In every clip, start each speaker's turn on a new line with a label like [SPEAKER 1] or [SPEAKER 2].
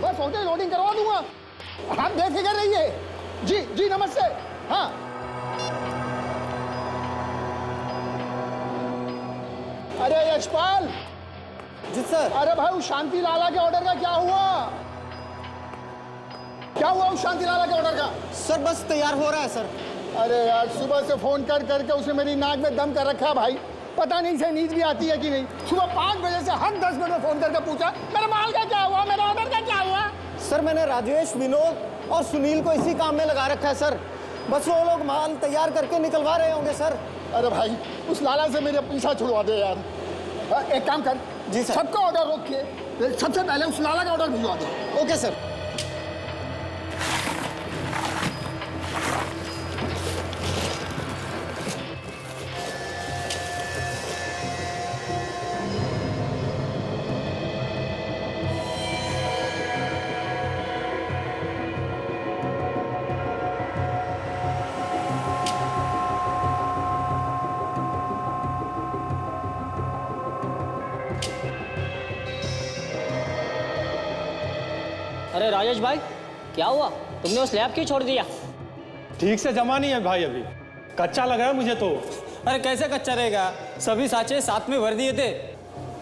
[SPEAKER 1] बस होते ही लोडिंग करवा दूंगा। आप बेफिक्र रहिए। जी जी नमस्ते। हाँ अरे यशपाल।
[SPEAKER 2] जी सर।
[SPEAKER 1] अरे भाई उस शांति लाला के ऑर्डर का क्या हुआ? क्या हुआ उस शांति लाला के ऑर्डर का?
[SPEAKER 2] सर बस तैयार हो रहा है सर।
[SPEAKER 1] अरे यार सुबह से फोन कर करके उसने मेरी नाक में दम कर रखा है भाई। पता नहीं से नींद भी आती है कि नहीं। सुबह 5 बजे से हर 10 मिनट में फोन करके पूछा मेरे माल का क्या हुआ, मेरे ऑर्डर का क्या हुआ।
[SPEAKER 2] सर मैंने राजेश, विनोद और सुनील को इसी काम में लगा रखा है सर। बस वो लोग माल तैयार करके निकलवा रहे होंगे सर।
[SPEAKER 1] अरे भाई उस लाला से मेरे पीछा छुड़वा दे यार। एक काम कर।
[SPEAKER 2] जी सर।
[SPEAKER 1] सबका ऑर्डर रोक के सबसे पहले उस लाला का ऑर्डर भिजवा दे।
[SPEAKER 2] Okay sir.
[SPEAKER 3] अरे राजेश भाई क्या हुआ, तुमने वो स्लैब क्यों छोड़ दिया?
[SPEAKER 4] ठीक से जमा नहीं है भाई, अभी कच्चा लगा है मुझे तो।
[SPEAKER 5] अरे कैसे कच्चा रहेगा, सभी साँचे साथ में भर दिए थे।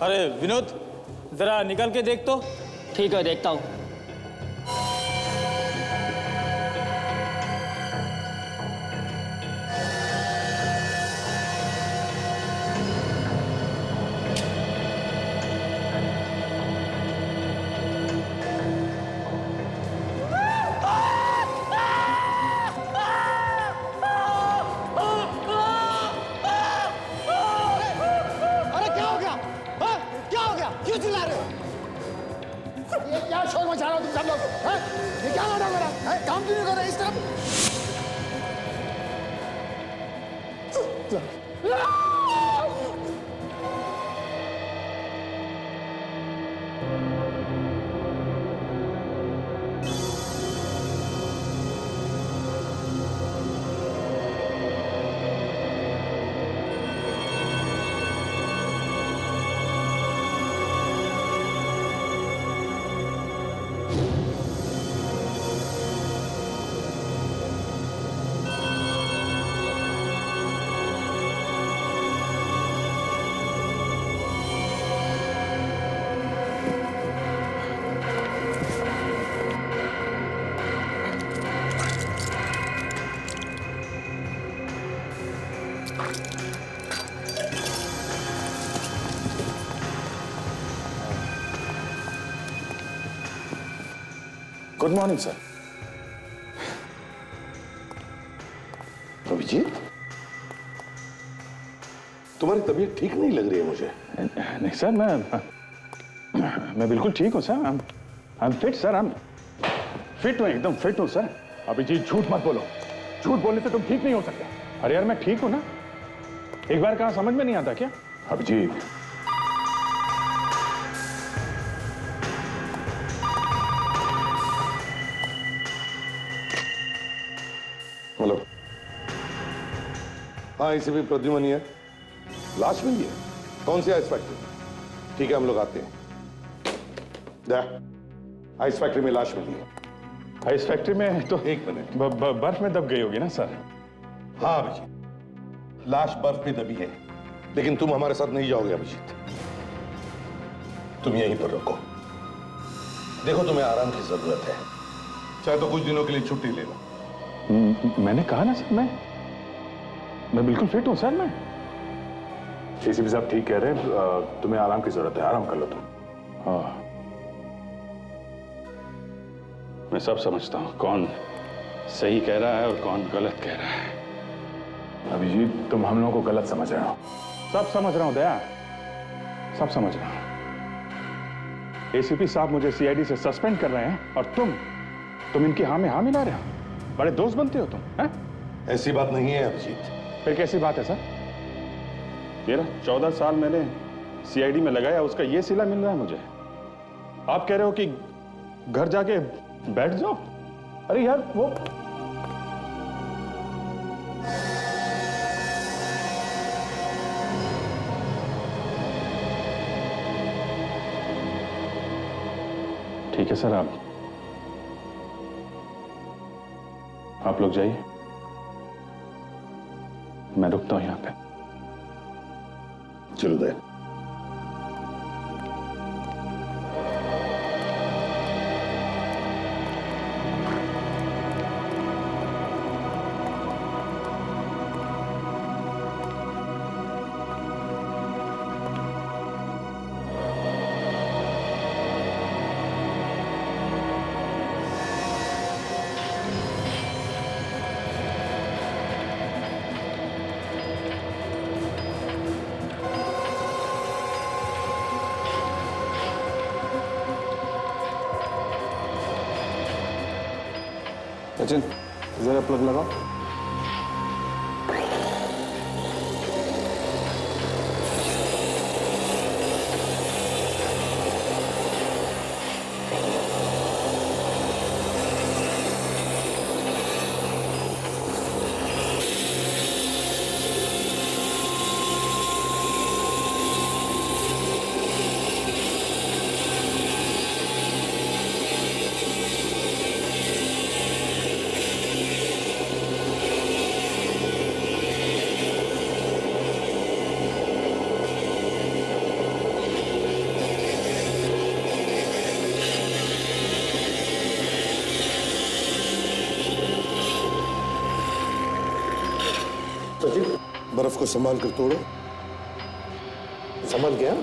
[SPEAKER 5] अरे विनोद जरा निकल के देख तो।
[SPEAKER 3] ठीक है देखता हूँ।
[SPEAKER 2] क्यों चिल्ला रहे हो?
[SPEAKER 1] ये क्या शोर मचा रहे हो तुम सब लोग? हैं? ये क्या नाटक हो रहा है? काम क्यों नहीं कर रहे इस तरफ?
[SPEAKER 6] Good morning sir. अभिजीत, तुम्हारी तबीयत ठीक नहीं लग रही है मुझे।
[SPEAKER 7] नहीं सर, मैं बिल्कुल ठीक हूँ sir. I am fit sir. I am fit हूँ, एकदम फिट हूँ सर। अभिजीत झूठ मत बोलो, झूठ बोलने से तुम ठीक नहीं हो सकते। अरे यार मैं ठीक हूँ ना, एक बार कहा समझ में नहीं आता क्या?
[SPEAKER 6] अभिजीत, हेलो। हाँ इसे भी प्रद्युमन ही है। लाश मिली है? कौन सी आइस फैक्ट्री? ठीक है हम लोग आते हैं। आइस फैक्ट्री में लाश मिली है।
[SPEAKER 7] आइस फैक्ट्री में तो
[SPEAKER 6] एक मिनट।
[SPEAKER 7] बर्फ में दब गई होगी ना सर?
[SPEAKER 6] हाँ अभिजीत, लाश बर्फ में दबी है, लेकिन तुम हमारे साथ नहीं जाओगे अभिजीत। तुम यहीं पर रुको। देखो तुम्हें आराम की जरूरत है, चाहे तो कुछ दिनों के लिए छुट्टी ले लो।
[SPEAKER 7] मैंने कहा ना सर, मैं बिल्कुल फिट हूँ सर। मैं एसीपी साहब ठीक कह रहे हैं, तुम्हें आराम की जरूरत है, आराम कर लो तुम। हाँ मैं सब समझता हूँ कौन सही कह रहा है और कौन गलत कह रहा है। अभिजीत तुम हम लोगों को गलत समझ रहे हो। सब समझ रहा हूँ दया, सब समझ रहा हूँ। एसीपी साहब मुझे सीआईडी से सस्पेंड कर रहे हैं और तुम इनकी हाँ में हाँ मिला रहे हो। बड़े दोस्त बनते हो तुम, हैं?
[SPEAKER 6] ऐसी बात नहीं है अभिजीत।
[SPEAKER 7] फिर कैसी बात है सर? मेरा 14 साल मैंने सीआईडी में लगाया, उसका ये सिला मिल रहा है मुझे। आप कह रहे हो कि घर जाके बैठ जाओ? अरे यार वो ठीक है सर, आप आप लोग जाइए, मैं रुकता हूं यहां पे।
[SPEAKER 6] चलो दे।
[SPEAKER 2] सचिन जरा प्लग लगाओ।
[SPEAKER 6] सचिन, बर्फ को संभाल कर तोड़ो। संभाल गया।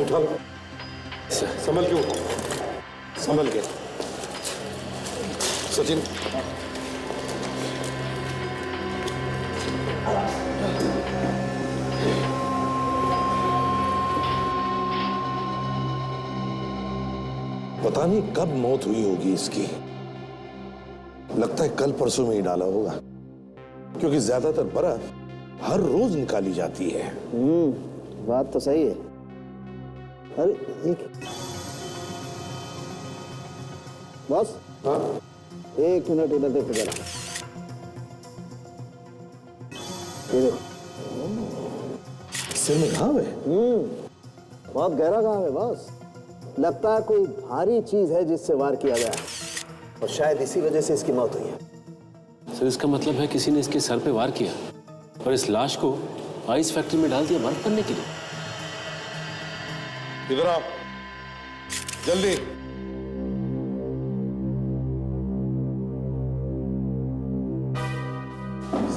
[SPEAKER 6] उठा लो। संभल के उठो। संभल के। सचिन, पता नहीं कब मौत हुई होगी इसकी। लगता है कल परसों में ही डाला होगा, क्योंकि ज्यादातर बर्फ हर रोज निकाली जाती है।
[SPEAKER 2] बात तो सही है। अरे एक बस, हाँ 1 मिनट इधर देखो जरा। ये देखो,
[SPEAKER 6] सिर में घाव है।
[SPEAKER 2] बहुत गहरा घाव है बस। लगता है कोई भारी चीज है जिससे वार किया गया है, और शायद इसी वजह से इसकी मौत हुई है।
[SPEAKER 8] सर इसका मतलब है किसी ने इसके सर पे वार किया और इस लाश को आइस फैक्ट्री में डाल दिया बर्फ बनने के लिए।
[SPEAKER 6] इधर आओ जल्दी।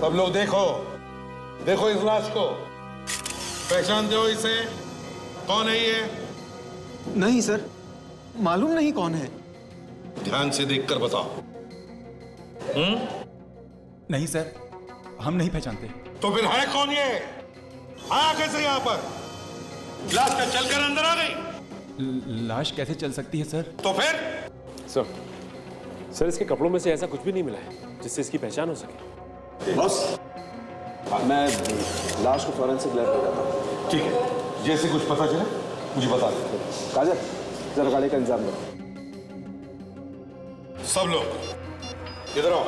[SPEAKER 6] सब लोग देखो, देखो इस लाश को। पहचानते हो इसे? कौन है ये?
[SPEAKER 9] नहीं सर, मालूम नहीं कौन है।
[SPEAKER 6] ध्यान से देखकर बताओ।
[SPEAKER 9] नहीं सर, हम नहीं पहचानते।
[SPEAKER 6] तो फिर है कौन ये? आया कैसे यहाँ पर? लाश का चलकर अंदर आ गई?
[SPEAKER 9] लाश कैसे चल सकती है सर?
[SPEAKER 6] तो फिर?
[SPEAKER 8] सर इसके कपड़ों में से ऐसा कुछ भी नहीं मिला है जिससे इसकी पहचान हो सके।
[SPEAKER 2] बॉस, मैं लाश को फॉरेंसिक लैब ले जाता हूँ।
[SPEAKER 6] ठीक है, जैसे कुछ पता चले मुझे बता दो।
[SPEAKER 2] काजल, जरा गाड़ी का इंतजाम करो।
[SPEAKER 6] सब लोग इधर आओ।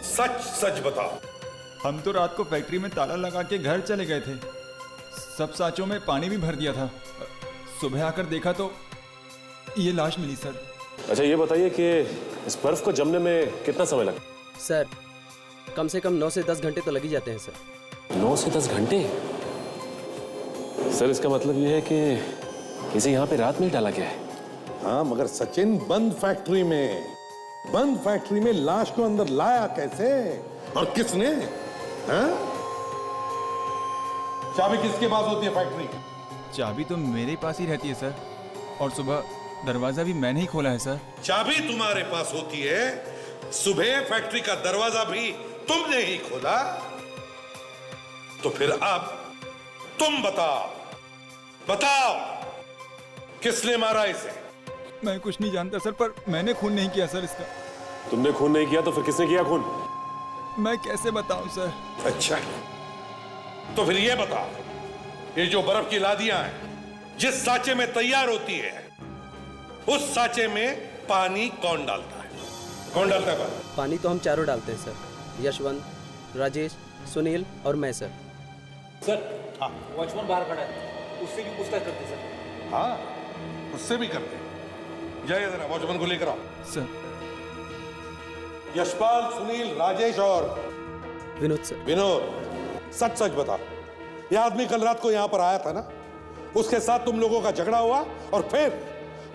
[SPEAKER 6] सच सच बताओ।
[SPEAKER 9] हम तो रात को फैक्ट्री में ताला लगा के घर चले गए थे। सब साँचों में पानी भी भर दिया था। सुबह आकर देखा तो ये लाश मिली सर।
[SPEAKER 8] अच्छा ये बताइए कि इस बर्फ को जमने में कितना समय लगा?
[SPEAKER 10] सर कम से कम 9 से 10 घंटे तो लग ही जाते हैं सर।
[SPEAKER 8] 9 से 10 घंटे? सर इसका मतलब ये है कि इसे यहाँ पे रात में ही डाला गया है।
[SPEAKER 6] हाँ, मगर सचिन बंद फैक्ट्री में, बंद फैक्ट्री में लाश को अंदर लाया कैसे और किसने? हाँ? चाबी किसके पास होती है फैक्ट्री की?
[SPEAKER 9] चाबी तो मेरे पास ही रहती है सर, और सुबह दरवाजा भी मैंने ही खोला है सर।
[SPEAKER 6] चाबी तुम्हारे पास होती है, सुबह फैक्ट्री का दरवाजा भी तुमने ही खोला, तो फिर अब तुम बताओ किसने मारा इसे?
[SPEAKER 9] मैं कुछ नहीं जानता सर, पर मैंने खून नहीं किया सर इसका।
[SPEAKER 8] तुमने खून नहीं किया तो फिर किसने किया खून?
[SPEAKER 9] मैं कैसे बताऊं सर?
[SPEAKER 6] अच्छा, तो फिर ये बताओ, ये जो बर्फ की लादियां हैं जिस साँचे में तैयार होती है, उस साँचे में पानी कौन डालता है? कौन डालता है पानी?
[SPEAKER 10] पानी तो हम चारों डालते हैं सर, यशवंत, राजेश, सुनील और मैं सर।
[SPEAKER 5] सर वॉचमैन बाहर खड़ा है, उससे भी पूछताछ करते सर।
[SPEAKER 6] हाँ, उससे भी करते हैं। जाइए जरा वॉचमैन को लेकर आओ।
[SPEAKER 9] सर।
[SPEAKER 6] यशपाल, सुनील, राजेश और
[SPEAKER 10] विनोद सर।
[SPEAKER 6] विनोद, सच सच बता, यह आदमी कल रात को यहां पर आया था ना? उसके साथ तुम लोगों का झगड़ा हुआ और फिर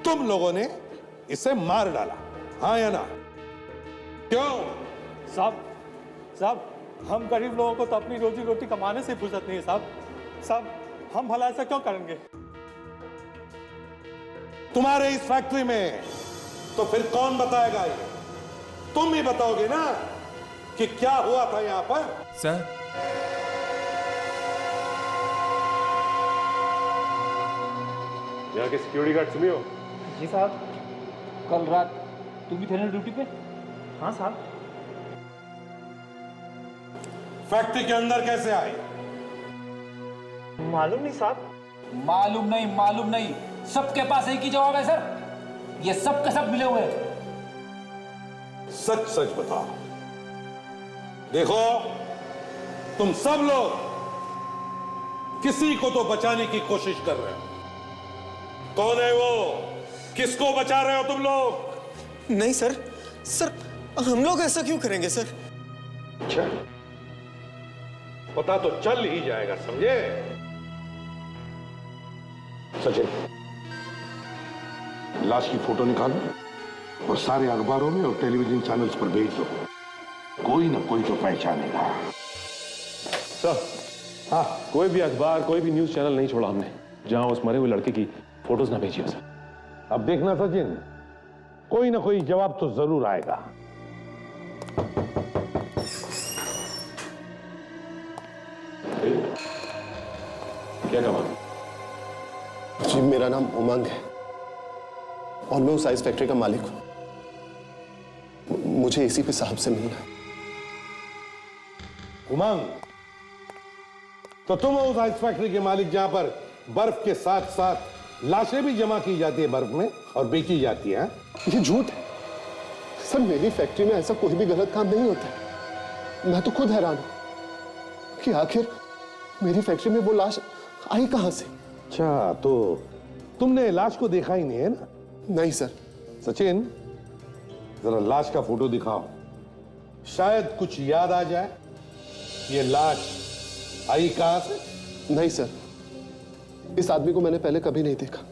[SPEAKER 6] तुम लोगों ने इसे मार डाला, हाँ या ना? क्यों?
[SPEAKER 4] साहब हम गरीब लोगों को तो अपनी रोजी रोटी कमाने से फुर्सत नहीं है साहब, हम भला ऐसा क्यों करेंगे?
[SPEAKER 6] तुम्हारे इस फैक्ट्री में तो फिर कौन बताएगा? ये तुम ही बताओगे ना कि क्या हुआ था यहां पर?
[SPEAKER 9] सर,
[SPEAKER 8] यहाँ के सिक्योरिटी गार्ड तुम ही हो?
[SPEAKER 5] जी साहब, कल रात तुम भी थे ना ड्यूटी पे? हाँ साहब।
[SPEAKER 6] फैक्ट्री के अंदर कैसे आई?
[SPEAKER 5] मालूम नहीं साहब। मालूम नहीं, सबके पास एक ही जवाब है सर, ये सब के सब मिले हुए हैं।
[SPEAKER 6] सच सच बताओ। देखो, तुम सब लोग किसी को तो बचाने की कोशिश कर रहे हो। कौन है वो? किसको बचा रहे हो तुम लोग?
[SPEAKER 11] नहीं सर, हम लोग ऐसा क्यों करेंगे सर?
[SPEAKER 6] अच्छा, पता तो चल ही जाएगा, समझे? सचिन, लाश की फोटो निकालो और सारे अखबारों में और टेलीविजन चैनल्स पर भेज दो। कोई ना कोई तो पहचानेगा।
[SPEAKER 8] सर, हाँ, कोई भी अखबार, कोई भी न्यूज चैनल नहीं छोड़ा हमने जहां उस मरे हुए लड़के की फोटोज ना भेजी हो सर।
[SPEAKER 6] अब देखना सचिन, कोई ना कोई जवाब तो जरूर आएगा।
[SPEAKER 8] क्या कमाल?
[SPEAKER 2] जी, मेरा नाम उमंग है और मैं उस आइस फैक्ट्री का मालिक हूं। मुझे एसीपी साहब से मिलना है।
[SPEAKER 6] उमंग, तो तुम हो उस आइस फैक्ट्री के मालिक जहां पर बर्फ के साथ साथ लाशें भी जमा की जाती है बर्फ में और बेची जाती है?
[SPEAKER 2] ये झूठ है सर, मेरी फैक्ट्री में ऐसा कोई भी गलत काम नहीं होता। मैं तो खुद हैरान हूं कि आखिर मेरी फैक्ट्री में वो लाश आई कहां से।
[SPEAKER 6] अच्छा, तो तुमने लाश को देखा ही नहीं है ना?
[SPEAKER 2] नहीं सर।
[SPEAKER 6] सचिन, जरा लाश का फोटो दिखाओ, शायद कुछ याद आ जाए। ये लाश आई कहां से?
[SPEAKER 2] नहीं सर, इस आदमी को मैंने पहले कभी नहीं देखा।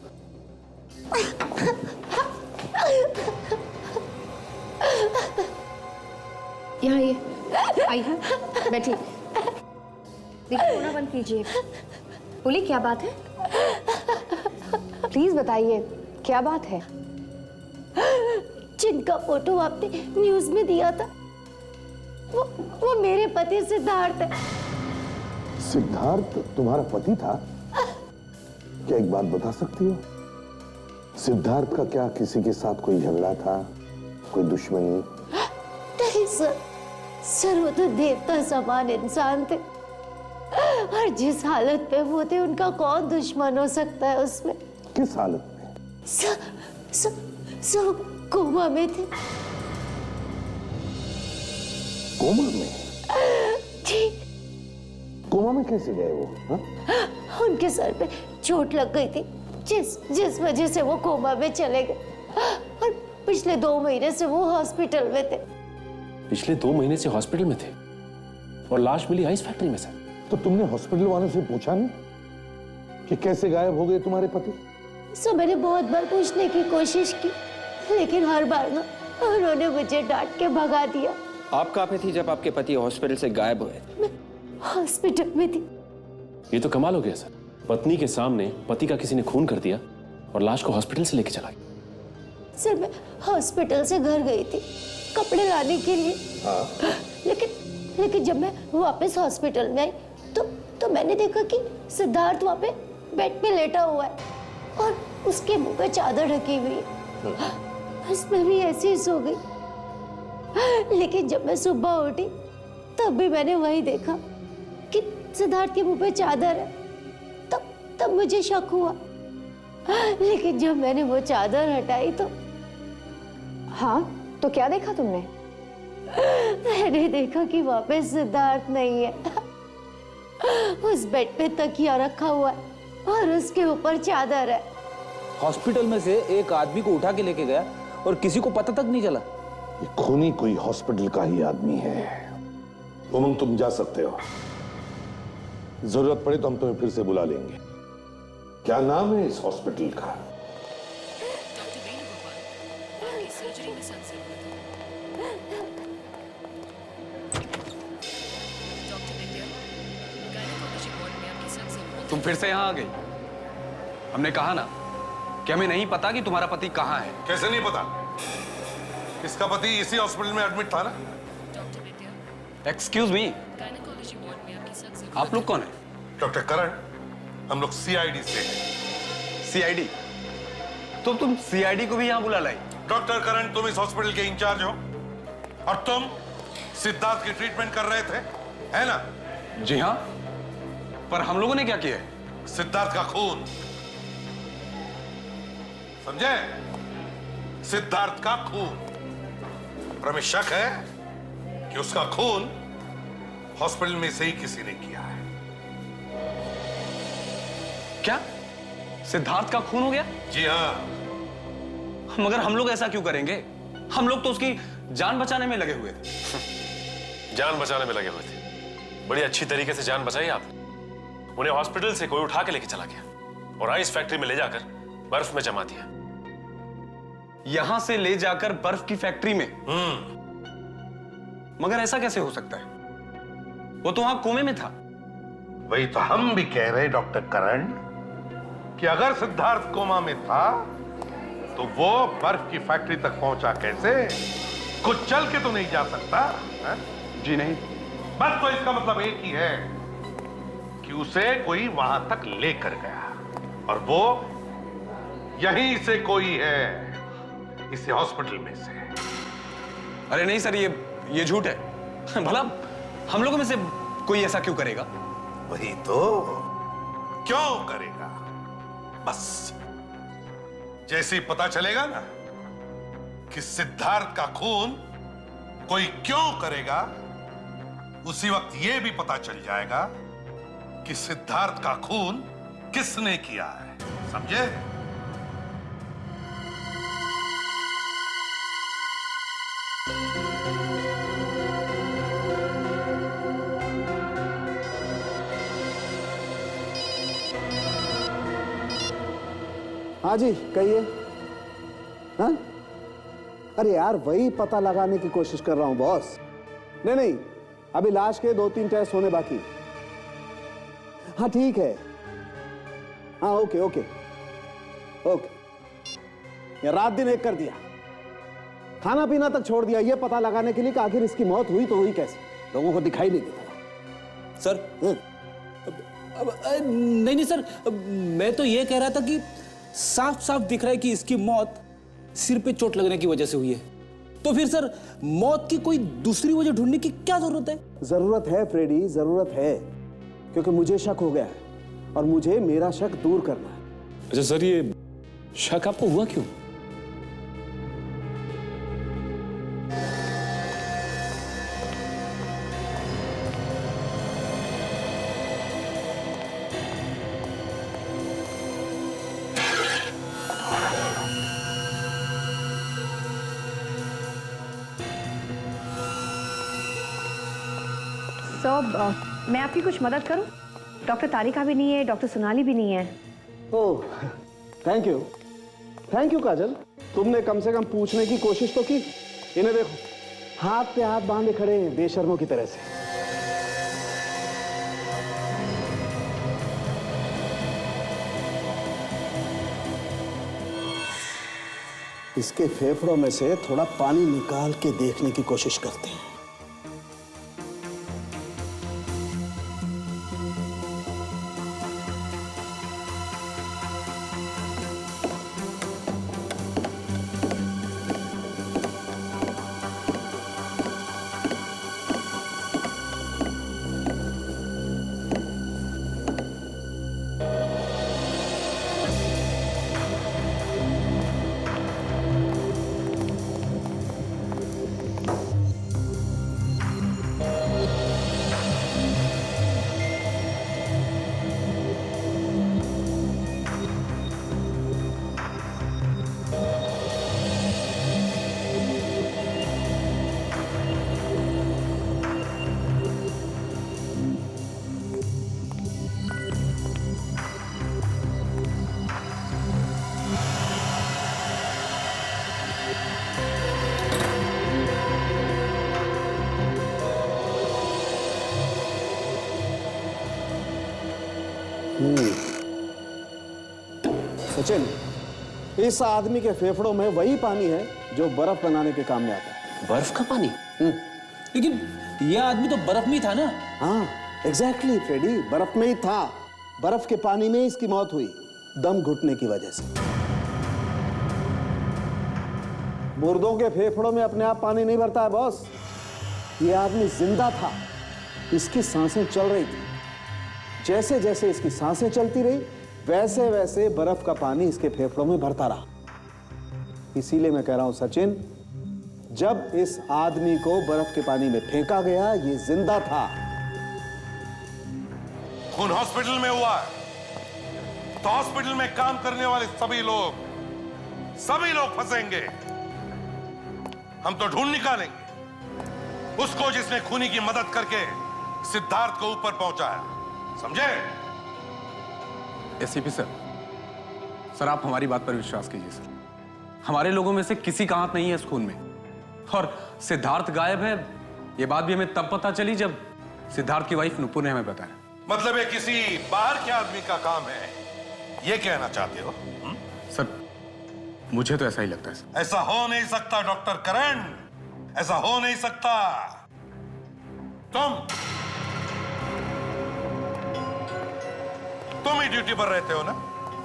[SPEAKER 12] यहाँ ये आइए, बैठिए। देखिए, रोना बंद कीजिए। बोलिए, क्या बात है? प्लीज बताइए, क्या बात है?
[SPEAKER 13] जिनका फोटो आपने न्यूज में दिया था, वो मेरे पति सिद्धार्थ है।
[SPEAKER 6] सिद्धार्थ तुम्हारा पति था? क्या एक बात बता सकती हो? सिद्धार्थ का क्या किसी के साथ कोई झगड़ा था, कोई दुश्मनी?
[SPEAKER 13] नहीं सर, वो तो देवता समान इंसान थे, और जिस हालत पे वो थे उनका कौन दुश्मन हो सकता है उसमें?
[SPEAKER 6] किस हालत में?
[SPEAKER 13] सब कोमा में थे।
[SPEAKER 6] कोमा में?
[SPEAKER 13] जी।
[SPEAKER 6] कोमा में कैसे गए वो? हा?
[SPEAKER 13] उनके सर पे चोट लग गई थी, जिस वजह से वो कोमा में चले गए, और पिछले 2 महीने से वो हॉस्पिटल में थे।
[SPEAKER 8] पिछले 2 महीने से हॉस्पिटल में थे और लाश मिली आइस फैक्ट्री में सर।
[SPEAKER 6] तो तुमने हॉस्पिटल वालों से पूछा नहीं कि कैसे गायब हो गए तुम्हारे पति?
[SPEAKER 13] मैंने बहुत बार पूछने की कोशिश की, लेकिन हर बार ना उन्होंने मुझे डांट के भगा दिया।
[SPEAKER 14] आप कहाँ पे थी जब आपके पति हॉस्पिटल से गायब हुए?
[SPEAKER 13] मैं हॉस्पिटल में थी।
[SPEAKER 8] ये तो कमाल हो गया सर, पत्नी के सामने पति का किसी ने खून कर दिया और लाश को हॉस्पिटल से लेके चला गया।
[SPEAKER 13] सर मैं हॉस्पिटल से घर गई थी कपड़े लाने के लिए। लेकिन जब मैं वापस हॉस्पिटल में आई तो मैंने देखा कि सिद्धार्थ वहां पे बेड पे लेटा हुआ है और उसके मुंह पे चादर ढकी हुई है। बस मैं भी ऐसे ही सो गई। लेकिन जब मैं सुबह उठी तब भी मैंने वही देखा कि सिद्धार्थ के मुंह पे चादर है। तब मुझे शक हुआ, लेकिन जब मैंने वो चादर हटाई तो
[SPEAKER 12] हाँ, तो क्या देखा तुमने?
[SPEAKER 13] मैंने देखा कि वहां पे सिद्धार्थ नहीं है। उस बेड पे तकिया रखा हुआ है और उसके ऊपर चादर है।
[SPEAKER 10] हॉस्पिटल में से एक आदमी को उठा के लेके गया और किसी को पता तक नहीं चला।
[SPEAKER 6] ये खूनी कोई हॉस्पिटल का ही आदमी है। उमंग, तुम जा सकते हो, जरूरत पड़े तो हम तुम्हें फिर से बुला लेंगे। क्या नाम है इस हॉस्पिटल का?
[SPEAKER 15] तुम फिर से यहाँ आ गई। हमने कहा ना कि हमें नहीं पता कि तुम्हारा पति कहाँ है।
[SPEAKER 6] कैसे नहीं पता? इसका पति इसी हॉस्पिटल में एडमिट था ना।
[SPEAKER 15] एक्सक्यूज मी, आप लोग कौन है?
[SPEAKER 6] डॉक्टर करण, हम लोग सीआईडी से हैं।
[SPEAKER 15] सीआईडी? तो तुम सीआईडी को भी यहाँ बुला लाई?
[SPEAKER 6] डॉक्टर करण, तुम इस हॉस्पिटल के इंचार्ज हो और तुम सिद्धार्थ की ट्रीटमेंट कर रहे थे, है ना?
[SPEAKER 15] जी हाँ, पर हम लोगों ने क्या किया है?
[SPEAKER 6] सिद्धार्थ का खून, समझे? सिद्धार्थ का खून। और हमें शक है कि उसका खून हॉस्पिटल में से ही किसी ने किया है।
[SPEAKER 15] क्या सिद्धार्थ का खून हो गया?
[SPEAKER 6] जी हाँ।
[SPEAKER 15] मगर हम लोग ऐसा क्यों करेंगे? हम लोग तो उसकी जान बचाने में लगे हुए थे।
[SPEAKER 8] जान बचाने में लगे हुए थे? बड़ी अच्छी तरीके से जान बचाई आपने। उन्हें हॉस्पिटल से कोई उठा के लेके चला गया और आइस फैक्ट्री में ले जाकर बर्फ में जमा दिया।
[SPEAKER 15] यहां से ले जाकर बर्फ की फैक्ट्री में? मगर ऐसा कैसे हो सकता है? वो तो वहां कोमे में था।
[SPEAKER 6] वही तो हम भी कह रहे डॉक्टर करण कि अगर सिद्धार्थ कोमा में था तो वो बर्फ की फैक्ट्री तक पहुंचा कैसे? कुछ चल के तो नहीं जा सकता है?
[SPEAKER 15] जी नहीं।
[SPEAKER 6] बस तो इसका मतलब एक ही है कि उसे कोई वहां तक लेकर गया और वो यहीं से कोई है, इसे हॉस्पिटल में से।
[SPEAKER 15] अरे नहीं सर, ये झूठ है। भला हम लोगों में से कोई ऐसा क्यों करेगा?
[SPEAKER 6] वही तो, क्यों करेगा? बस जैसे ही पता चलेगा ना कि सिद्धार्थ का खून कोई क्यों करेगा, उसी वक्त यह भी पता चल जाएगा कि सिद्धार्थ का खून किसने किया है। समझे?
[SPEAKER 16] हाँ जी कहिए। हाँ, अरे यार वही पता लगाने की कोशिश कर रहा हूं बॉस। नहीं, अभी लाश के 2-3 टेस्ट होने बाकी। हाँ ठीक है। हाँ ओके। ये रात दिन एक कर दिया, खाना पीना तक छोड़ दिया, ये पता लगाने के लिए कि आखिर इसकी मौत हुई तो हुई कैसे, लोगों को दिखाई नहीं देता।
[SPEAKER 10] सर नहीं सर, मैं तो ये कह रहा था कि साफ साफ दिख रहा है कि इसकी मौत सिर पे चोट लगने की वजह से हुई है। तो फिर सर मौत की कोई दूसरी वजह ढूंढने की क्या जरूरत है?
[SPEAKER 16] जरूरत है फ्रेडी, जरूरत है, क्योंकि मुझे शक हो गया है और मुझे मेरा शक दूर करना है।
[SPEAKER 8] अच्छा सर, ये शक आपको हुआ क्यों?
[SPEAKER 12] मैं आपकी कुछ मदद करूं? डॉक्टर तारिका भी नहीं है, डॉक्टर सोनाली भी नहीं है।
[SPEAKER 16] ओह थैंक यू काजल, तुमने कम से कम पूछने की कोशिश तो की। इन्हें देखो, हाथ पे हाथ बांधे खड़े हैं बेशर्मों की तरह से। इसके फेफड़ों में से थोड़ा पानी निकाल के देखने की कोशिश करते हैं। सचिन, इस आदमी के फेफड़ों में वही पानी है जो बर्फ बनाने के काम में आता है।
[SPEAKER 14] बर्फ का पानी?
[SPEAKER 10] लेकिन यह आदमी तो बर्फ में ही था ना?
[SPEAKER 16] हाँ, एग्जैक्टली फ्रेडी, बर्फ में ही था। बर्फ के पानी में इसकी मौत हुई, दम घुटने की वजह से। मुर्दों के फेफड़ों में अपने आप पानी नहीं भरता है बॉस। ये आदमी जिंदा था, इसकी सांसें चल रही थी। जैसे जैसे इसकी सांसें चलती रही, वैसे वैसे बर्फ का पानी इसके फेफड़ों में भरता रहा। इसीलिए मैं कह रहा हूं सचिन, जब इस आदमी को बर्फ के पानी में फेंका गया, ये जिंदा था।
[SPEAKER 6] खून हॉस्पिटल में हुआ है तो हॉस्पिटल में काम करने वाले सभी लोग फंसेंगे। हम तो ढूंढ निकालेंगे उसको जिसने खूनी की मदद करके सिद्धार्थ को ऊपर पहुंचाया, समझे?
[SPEAKER 15] एसीपी सर, आप हमारी बात पर विश्वास कीजिए सर। हमारे लोगों में से किसी का हाथ नहीं है इस खून में। और सिद्धार्थ गायब है, ये बात भी हमें तब पता चली जब सिद्धार्थ की वाइफ नुपुर ने हमें बताया।
[SPEAKER 6] मतलब ये किसी बाहर के आदमी का काम है, ये कहना चाहते हो?
[SPEAKER 15] सर, मुझे तो ऐसा ही लगता है सर।
[SPEAKER 6] ऐसा हो नहीं सकता डॉक्टर करण, ऐसा हो नहीं सकता। तुम ही ड्यूटी पर रहते हो ना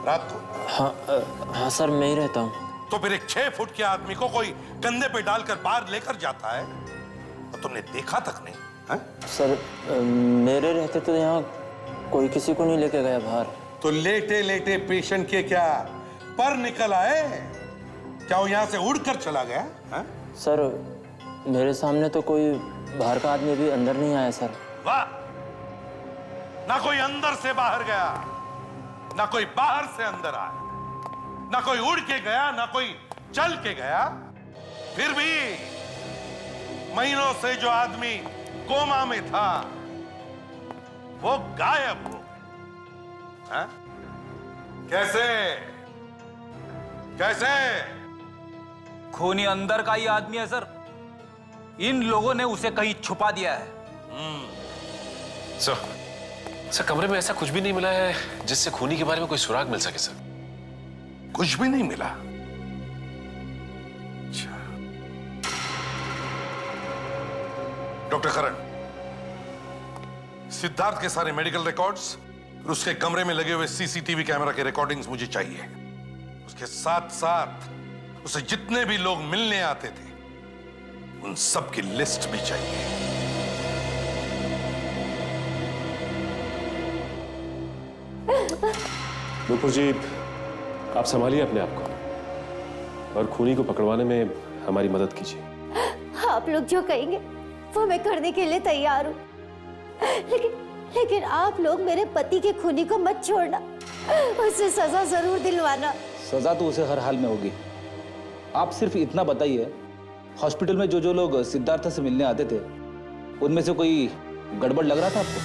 [SPEAKER 6] रात को?
[SPEAKER 14] हाँ सर, मैं ही रहता हूँ।
[SPEAKER 6] तो फिर एक 6 फुट के आदमी को कोई कंधे पे डालकर बाहर लेकर जाता है और तुमने देखा तक नहीं है?
[SPEAKER 14] सर, मेरे रहते तो यहाँ कोई किसी को नहीं लेके गया बाहर।
[SPEAKER 6] तो लेटे लेटे पेशेंट के क्या पर निकल आए? क्या वो यहाँ से उड़कर चला गया है?
[SPEAKER 14] सर, मेरे सामने तो कोई बाहर का आदमी भी अंदर नहीं आया सर।
[SPEAKER 6] वाह, ना कोई अंदर से बाहर गया, ना कोई बाहर से अंदर आया, ना कोई उड़ के गया, ना कोई चल के गया। फिर भी महीनों से जो आदमी कोमा में था वो गायब हो। है? कैसे कैसे?
[SPEAKER 10] खूनी अंदर का ही आदमी है सर। इन लोगों ने उसे कहीं छुपा दिया है।
[SPEAKER 8] सर, कमरे में ऐसा कुछ भी नहीं मिला है जिससे खूनी के बारे में कोई सुराग मिल सके सर।
[SPEAKER 6] कुछ भी नहीं मिला? अच्छा। डॉक्टर करण, सिद्धार्थ के सारे मेडिकल रिकॉर्ड्स और उसके कमरे में लगे हुए सीसीटीवी कैमरा के रिकॉर्डिंग्स मुझे चाहिए। उसके साथ साथ उसे जितने भी लोग मिलने आते थे उन सब की लिस्ट भी चाहिए।
[SPEAKER 8] नुपुर जी, आप संभालिए अपने आप को और खूनी को पकड़वाने में हमारी मदद कीजिए।
[SPEAKER 13] आप लोग जो कहेंगे वो मैं करने के लिए तैयार हूँ, लेकिन आप लोग मेरे पति के खूनी को मत छोड़ना, उसे सजा जरूर दिलवाना।
[SPEAKER 10] सजा तो उसे हर हाल में होगी। आप सिर्फ इतना बताइए, हॉस्पिटल में जो लोग सिद्धार्थ से मिलने आते थे उनमें से कोई गड़बड़ लग रहा था आपको?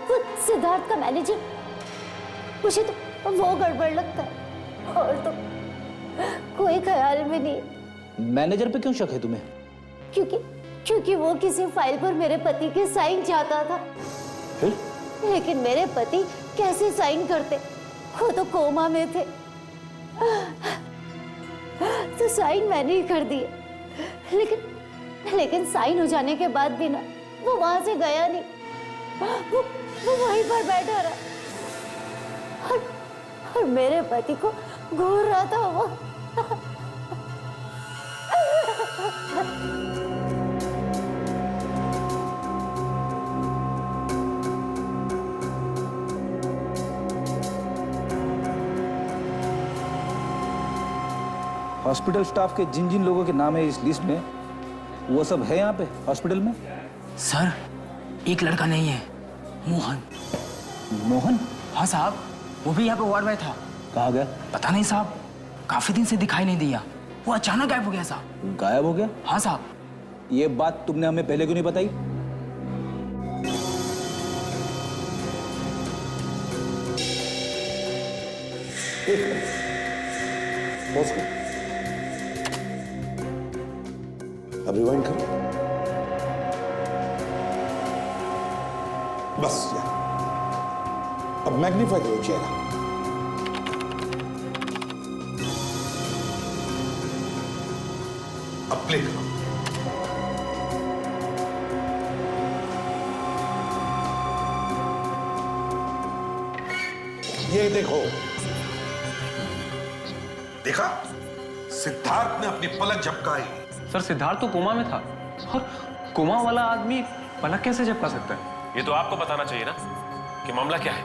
[SPEAKER 13] वो सिद्धार्थ का मैनेजर वो गड़बड़ लगता है। और तो कोई ख्याल में नहीं।
[SPEAKER 10] मैनेजर पे क्यों शक है तुम्हें?
[SPEAKER 13] क्योंकि वो किसी फाइल पर मेरे पति के साइन चाहता था।
[SPEAKER 10] फिर?
[SPEAKER 13] लेकिन मेरे पति कैसे साइन करते, वो तो कोमा में थे। तो साइन मैंने ही कर दिए। लेकिन साइन हो जाने के बाद भी ना वो वहां से गया नहीं। वो वहीं पर बैठा रहा और मेरे पति को घूर रहा था वो।
[SPEAKER 10] हॉस्पिटल स्टाफ के जिन जिन लोगों के नाम है इस लिस्ट में, वो सब है यहाँ पे हॉस्पिटल में?
[SPEAKER 17] सर, एक लड़का नहीं है, मोहन।
[SPEAKER 10] मोहन?
[SPEAKER 17] हाँ साहब, वो भी यहाँ पे वार्ड में था।
[SPEAKER 10] कहाँ गया?
[SPEAKER 17] पता नहीं साहब, काफी दिन से दिखाई नहीं दिया। वो अचानक गायब हो गया साहब।
[SPEAKER 10] गायब हो गया?
[SPEAKER 17] हाँ साहब।
[SPEAKER 10] ये बात तुमने हमें पहले क्यों नहीं बताई?
[SPEAKER 6] अब रिवाइंड करो। बस यार, अब मैग्नीफाई करो चेहरा। अब प्ले करो। ये देखो, देखा? सिद्धार्थ ने अपनी पलक झपकाई।
[SPEAKER 15] सर, सिद्धार्थ तो कोमा में था और कोमा वाला आदमी पलक कैसे झपका सकता है?
[SPEAKER 8] ये तो आपको बताना चाहिए ना कि मामला क्या है।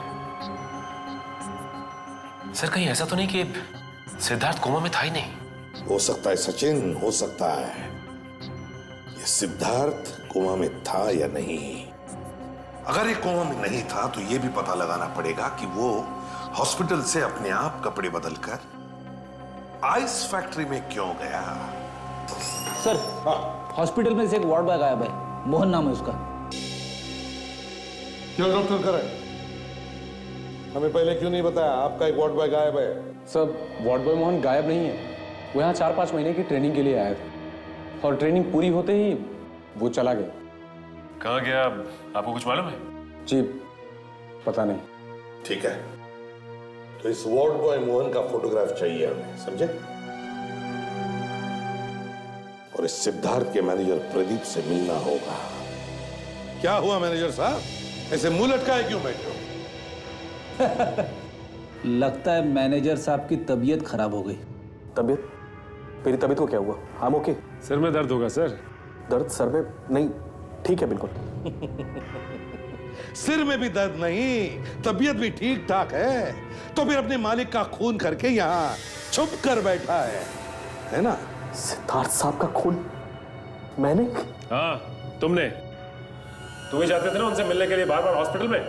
[SPEAKER 8] सर, कहीं ऐसा तो नहीं कि सिद्धार्थ कोमा में था ही नहीं?
[SPEAKER 6] हो सकता है सचिन, हो सकता है। ये सिद्धार्थ कोमा में था या नहीं। अगर ये कोमा में नहीं था तो ये भी पता लगाना पड़ेगा कि वो हॉस्पिटल से अपने आप कपड़े बदलकर आइस फैक्ट्री में क्यों गया।
[SPEAKER 10] सर, हॉस्पिटल में से एक वार्ड बॉय गायब है, मोहन नाम है उसका।
[SPEAKER 6] क्यों डॉक्टर करें? हमें पहले क्यों नहीं बताया आपका एक वार्ड बॉय गायब है?
[SPEAKER 15] सर, वार्ड बॉय मोहन गायब नहीं है। वो यहाँ 4-5 महीने की ट्रेनिंग के लिए आया था और ट्रेनिंग पूरी होते ही वो चला गया।
[SPEAKER 8] कहाँ गया आपको कुछ मालूम है?
[SPEAKER 15] जी पता नहीं।
[SPEAKER 6] ठीक है, तो इस वार्ड बॉय मोहन का फोटोग्राफ चाहिए हमें, समझे? और इस सिद्धार्थ के मैनेजर प्रदीप से मिलना होगा। क्या हुआ मैनेजर साहब, ऐसे मुंह लटकाए क्यों बैठे हो?
[SPEAKER 10] लगता है मैनेजर साहब की तबीयत खराब हो गई।
[SPEAKER 18] तबीयत? मेरी तबीयत को क्या हुआ? हम ओके।
[SPEAKER 8] सर में दर्द होगा सर।
[SPEAKER 18] दर्द सर में? नहीं, ठीक है बिल्कुल।
[SPEAKER 6] सिर में भी दर्द नहीं, तबीयत भी ठीक ठाक है, तो फिर अपने मालिक का खून करके यहाँ छुप कर बैठा है ना?
[SPEAKER 18] सिद्धार्थ साहब का खून मैंने?
[SPEAKER 8] हाँ, तुमने। तुम ही जाते थे ना उनसे मिलने के लिए बार-बार हॉस्पिटल में?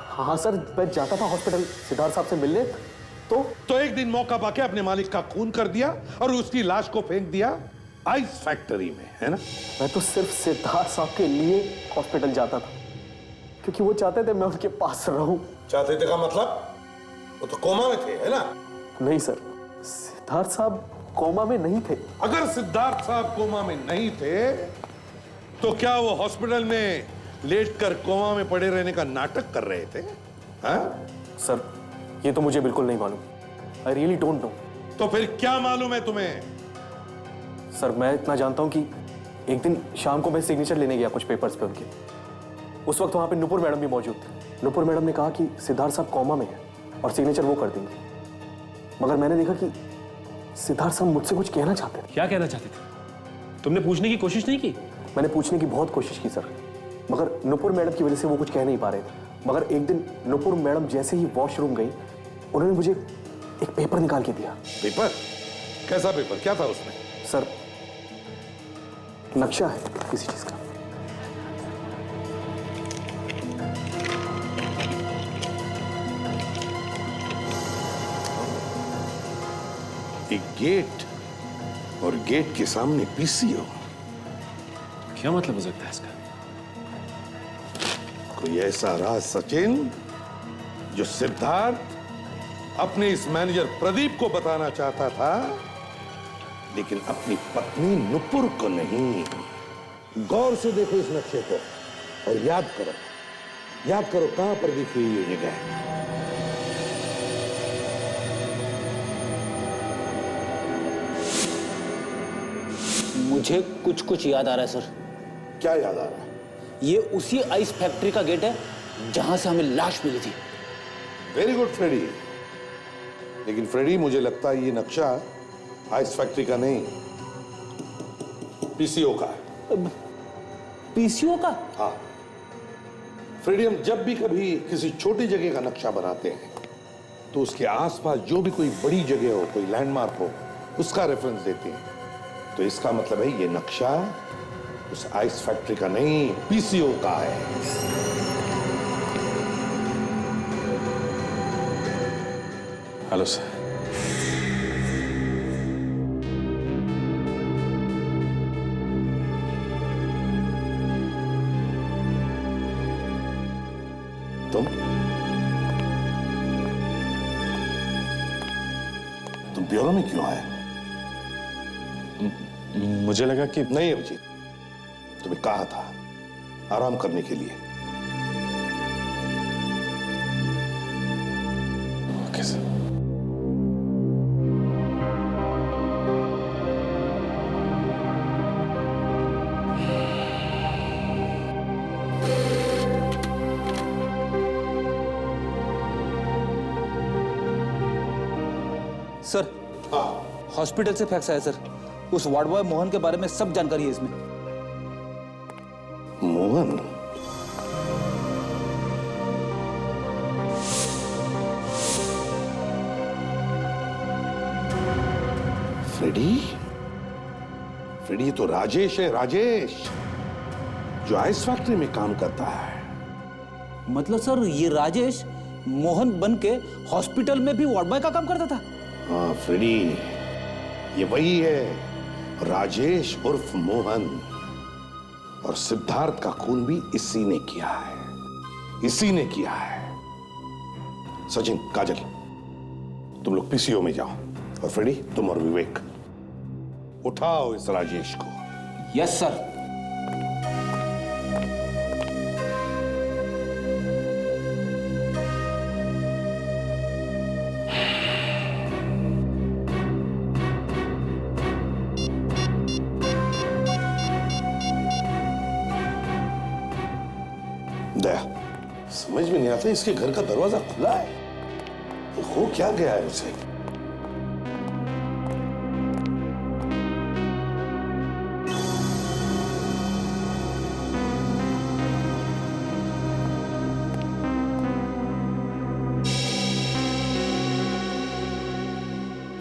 [SPEAKER 18] हाँ सर, मैं जाता था हॉस्पिटल सिद्धार्थ साहब से मिलने। तो
[SPEAKER 6] एक दिन मौका पाके अपने मालिक का खून कर दिया और उसकी लाश को फेंक दिया आइस फैक्ट्री में, है ना?
[SPEAKER 18] मैं तो सिर्फ सिद्धार्थ साहब के लिए हॉस्पिटल जाता था, क्योंकि वो चाहते थे मैं उनके पास रहूं।
[SPEAKER 6] चाहते थे का मतलब? वो तो कोमा में थे, है ना?
[SPEAKER 18] नहीं सर, सिद्धार्थ साहब कोमा में नहीं थे।
[SPEAKER 6] अगर सिद्धार्थ साहब कोमा में नहीं थे तो क्या वो हॉस्पिटल में लेटकर कोमा में पड़े रहने का नाटक कर रहे थे? हाँ?
[SPEAKER 18] सर, ये तो मुझे बिल्कुल नहीं मालूम। I really don't know.
[SPEAKER 6] तो फिर क्या मालूम है तुम्हें?
[SPEAKER 18] सर, मैं इतना जानता हूं कि एक दिन शाम को मैं सिग्नेचर लेने गया कुछ पेपर्स पे उनके। उस वक्त वहां पे नुपुर मैडम भी मौजूद थे। नुपुर मैडम ने कहा कि सिद्धार्थ साहब कोमा में है और सिग्नेचर वो कर देंगे। मगर मैंने देखा कि सिद्धार्थ साहब मुझसे कुछ कहना चाहते थे।
[SPEAKER 8] क्या कहना चाहते थे? तुमने पूछने की कोशिश नहीं की?
[SPEAKER 18] मैंने पूछने की बहुत कोशिश की सर, मगर नुपुर मैडम की वजह से वो कुछ कह नहीं पा रहे थे। मगर एक दिन नुपुर मैडम जैसे ही वॉशरूम गई, उन्होंने मुझे एक पेपर निकाल के दिया।
[SPEAKER 6] पेपर? कैसा पेपर? क्या था उसमें?
[SPEAKER 18] सर, नक्शा है किसी चीज का।
[SPEAKER 6] एक गेट और गेट के सामने पीसीओ।
[SPEAKER 8] क्या मतलब हो सकता है इसका?
[SPEAKER 6] कोई ऐसा राज सचिन जो सिद्धार्थ अपने इस मैनेजर प्रदीप को बताना चाहता था, लेकिन अपनी पत्नी नुपुर को नहीं।
[SPEAKER 19] गौर से देखो इस नक्शे को और याद करो कहां पर दिखी हुई ये जगह है।
[SPEAKER 10] मुझे कुछ कुछ याद आ रहा है सर।
[SPEAKER 19] क्या याद आ रहा है?
[SPEAKER 10] ये उसी आइस फैक्ट्री का गेट है जहां से हमें लाश मिली थी।
[SPEAKER 19] Very good Freddie. लेकिन फ्रेडी, मुझे लगता है ये नक्शा आइस फैक्ट्री का नहीं, पीसीओ का है।
[SPEAKER 10] पीसीओ का?
[SPEAKER 19] हाँ फ्रेडी, हम जब भी कभी किसी छोटी जगह का नक्शा बनाते हैं तो उसके आसपास जो भी कोई बड़ी जगह हो, कोई लैंडमार्क हो, उसका रेफरेंस देते हैं। तो इसका मतलब है ये नक्शा उस आइस फैक्ट्री का नहीं, पीसीओ का है।
[SPEAKER 8] Hello sir.
[SPEAKER 19] तुम ब्यूरो में क्यों आए?
[SPEAKER 8] मुझे लगा कि
[SPEAKER 19] नहीं अभिजीत, तुम्हें कहा था आराम करने के लिए।
[SPEAKER 8] Okay sir.
[SPEAKER 10] सर, हॉस्पिटल से फैक्स आया सर। उस वार्ड बॉय मोहन के बारे में सब जानकारी है इसमें।
[SPEAKER 19] मोहन? फ्रेडी? फ्रेडी, ये तो राजेश है, राजेश, जो आइस फैक्ट्री में काम करता है।
[SPEAKER 10] मतलब सर, ये राजेश मोहन बन के हॉस्पिटल में भी वार्ड बॉय का काम करता था?
[SPEAKER 19] हाँ फ्रेडी, ये वही है, राजेश उर्फ मोहन। और सिद्धार्थ का खून भी इसी ने किया है, इसी ने किया है। सचिन, काजल, तुम लोग पीसीओ में जाओ, और फ्रेडी तुम और विवेक उठाओ इस राजेश को।
[SPEAKER 10] Yes sir.
[SPEAKER 19] दया, समझ में नहीं आता, इसके घर का दरवाजा खुला है, हो क्या गया है उसे?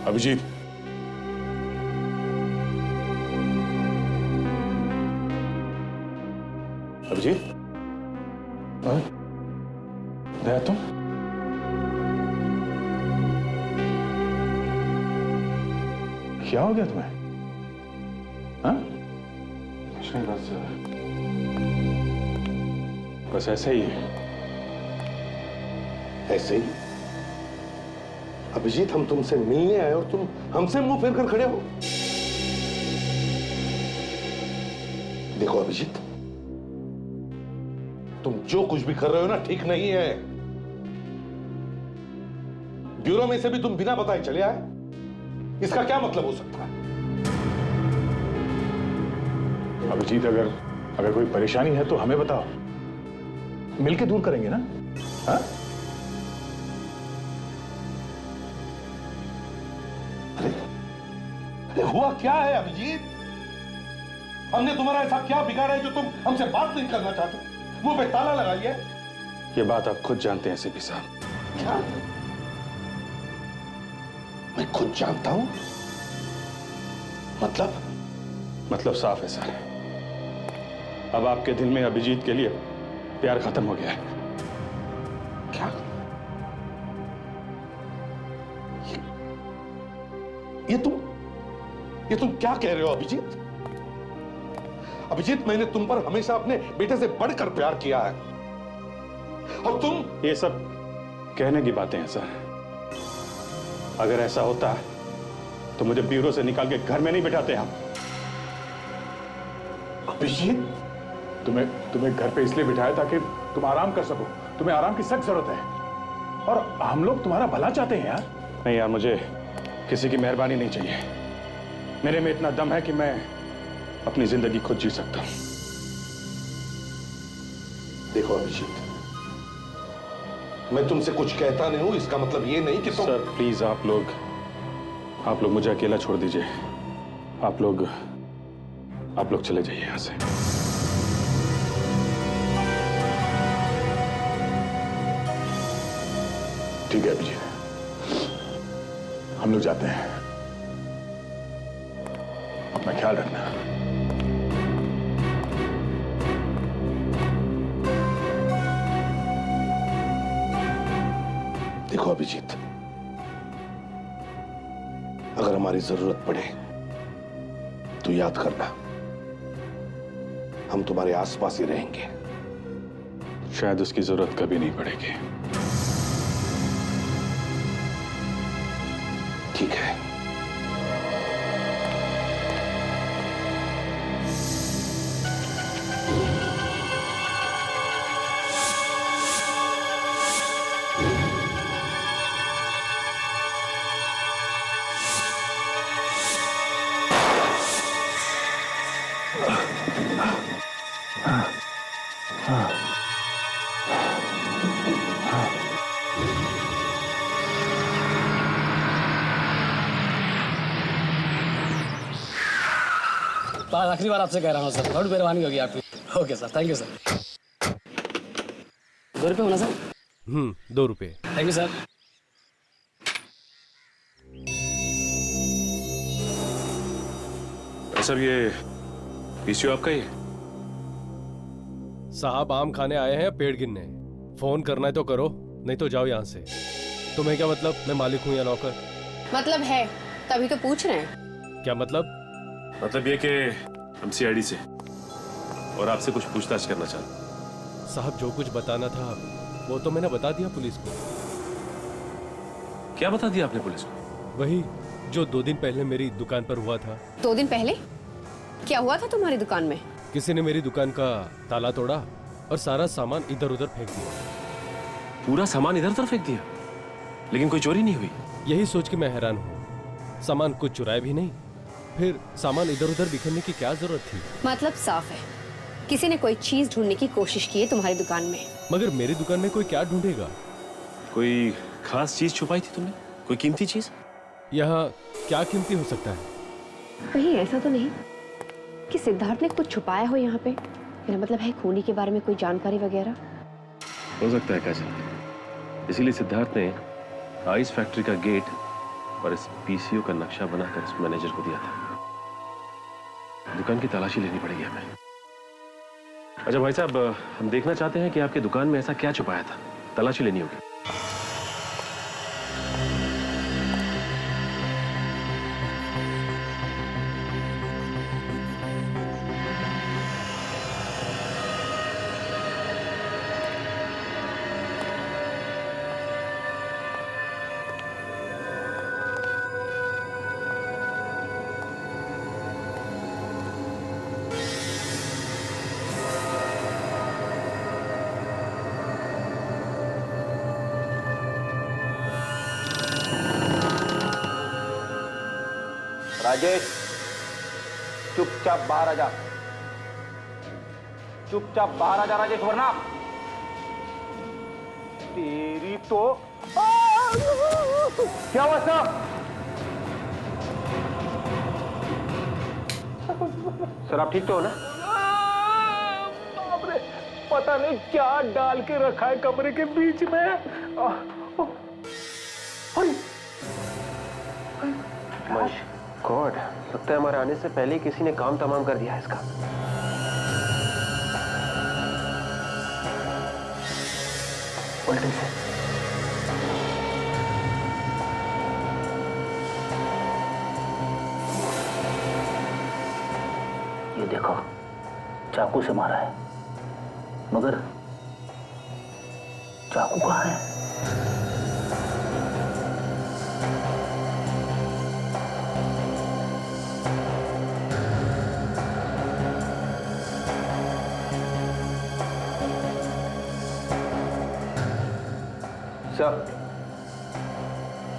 [SPEAKER 8] अभिजीत, अभिजीत, दया तुम? क्या हो गया तुम्हें? हाँ? कुछ नहीं, बस ऐसे ही है।
[SPEAKER 19] ऐसे ही? अभिजीत, हम तुमसे मिलने आए और तुम हमसे मुंह फेर कर खड़े हो। देखो अभिजीत, तुम जो कुछ भी कर रहे हो ना, ठीक नहीं है। ब्यूरो में से भी तुम बिना बताए चले आए, इसका क्या मतलब हो सकता है?
[SPEAKER 7] अभिजीत, अगर कोई परेशानी है तो हमें बताओ, मिलके दूर करेंगे ना? हाँ?
[SPEAKER 19] अरे हुआ क्या है अभिजीत? हमने तुम्हारा ऐसा क्या बिगाड़ा है जो तुम हमसे बात नहीं करना चाहते? मुंह पे ताला लगा लिया?
[SPEAKER 8] ये बात आप खुद जानते हैं सीपी साहब।
[SPEAKER 19] क्या? मैं खुद जानता हूं?
[SPEAKER 8] मतलब साफ है सर। अब आपके दिल में अभिजीत के लिए प्यार खत्म हो गया है।
[SPEAKER 19] क्या? ये तुम क्या कह रहे हो अभिजीत? अभिजीत, मैंने तुम पर हमेशा अपने बेटे से बढ़कर प्यार किया है, और तुम?
[SPEAKER 8] ये सब कहने की बातें हैं सर।
[SPEAKER 7] अगर ऐसा होता तो मुझे ब्यूरो से निकाल के घर में नहीं बिठाते आप।
[SPEAKER 19] अभिजीत,
[SPEAKER 7] तुम्हें घर पे इसलिए बिठाया ताकि तुम आराम कर सको। तुम्हें आराम की सख्त जरूरत है और हम लोग तुम्हारा भला चाहते हैं यार। नहीं यार, मुझे किसी की मेहरबानी नहीं चाहिए। मेरे में इतना दम है कि मैं अपनी जिंदगी खुद जी सकता हूं।
[SPEAKER 19] देखो अभिजीत, मैं तुमसे कुछ कहता नहीं हूं, इसका मतलब ये नहीं कि तुम...
[SPEAKER 7] सर प्लीज, आप लोग मुझे अकेला छोड़ दीजिए। आप लोग चले जाइए यहां से। ठीक है अभिजीत, हम लोग जाते हैं। अपना ख्याल रखना।
[SPEAKER 19] देखो अभिजीत, अगर हमारी जरूरत पड़े तो याद करना, हम तुम्हारे आसपास ही रहेंगे।
[SPEAKER 7] शायद उसकी जरूरत कभी नहीं पड़ेगी।
[SPEAKER 19] ठीक है।
[SPEAKER 20] आखिरी बार आपसे कह रहा हूँ सर, बहुत मेहरबानी होगी आपकी। Okay sir, thank you sir. 2 रुपये होना सर?
[SPEAKER 21] 2 रुपये।
[SPEAKER 20] Thank you sir.
[SPEAKER 8] सर ये पीसीओ आपका ही है?
[SPEAKER 21] साहब आम खाने आए हैं पेड़ गिनने। फोन करना है तो करो, नहीं तो जाओ यहाँ से। तुम्हें क्या मतलब, मैं मालिक हूँ या नौकर?
[SPEAKER 12] मतलब है, तभी तो पूछ रहे हैं।
[SPEAKER 21] क्या मतलब?
[SPEAKER 8] मतलब ये कि हम सीआईडी से और आपसे कुछ पूछताछ करना चाहते।
[SPEAKER 21] साहब जो कुछ बताना था वो तो मैंने बता दिया पुलिस को।
[SPEAKER 8] क्या बता दिया आपने पुलिस को?
[SPEAKER 21] वही जो 2 दिन पहले मेरी दुकान पर हुआ था।
[SPEAKER 12] 2 दिन पहले क्या हुआ था तुम्हारी दुकान में?
[SPEAKER 21] किसी ने मेरी दुकान का ताला तोड़ा और सारा सामान इधर उधर फेंक दिया।
[SPEAKER 8] पूरा सामान इधर उधर फेंक दिया, लेकिन कोई चोरी नहीं हुई?
[SPEAKER 21] यही सोच के मैं हैरान हूँ। सामान कुछ चुराया भी नहीं, फिर सामान इधर उधर बिखरने की क्या जरूरत थी?
[SPEAKER 12] मतलब साफ है, किसी ने कोई चीज ढूंढने की कोशिश की है तुम्हारी दुकान में।
[SPEAKER 21] मगर मेरी दुकान में कोई क्या ढूंढेगा?
[SPEAKER 8] कोई खास चीज छुपाई थी तुमने? कोई कीमती चीज?
[SPEAKER 21] यहाँ क्या कीमती हो सकता है?
[SPEAKER 12] कहीं ऐसा तो नहीं कि सिद्धार्थ ने कुछ छुपाया हो यहाँ पे? मेरा मतलब है खूनी के बारे में कोई जानकारी वगैरह?
[SPEAKER 8] हो सकता है काजल, इसीलिए सिद्धार्थ ने आइस फैक्ट्री का गेट और इस पीसीओ का नक्शा बनाकर इस मैनेजर को दिया था। दुकान की तलाशी लेनी पड़ेगी हमें। अच्छा भाई साहब, हम देखना चाहते हैं कि आपकी दुकान में ऐसा क्या छुपाया था। तलाशी लेनी होगी।
[SPEAKER 22] राजेश, चुपचाप बाहर आ जा। चुपचाप बाहर आ जा राजेश, वरना तेरी तो... क्या हुआ सर? सर आप ठीक तो हो ना? बाप रे, पता नहीं क्या डाल के रखा है कमरे के बीच में।
[SPEAKER 14] गॉड, लगता है हमारे आने से पहले ही किसी ने काम तमाम कर दिया है इसका। उल्टे से।
[SPEAKER 23] ये देखो, चाकू से मारा है, मगर चाकू कहाँ है?
[SPEAKER 8] सर।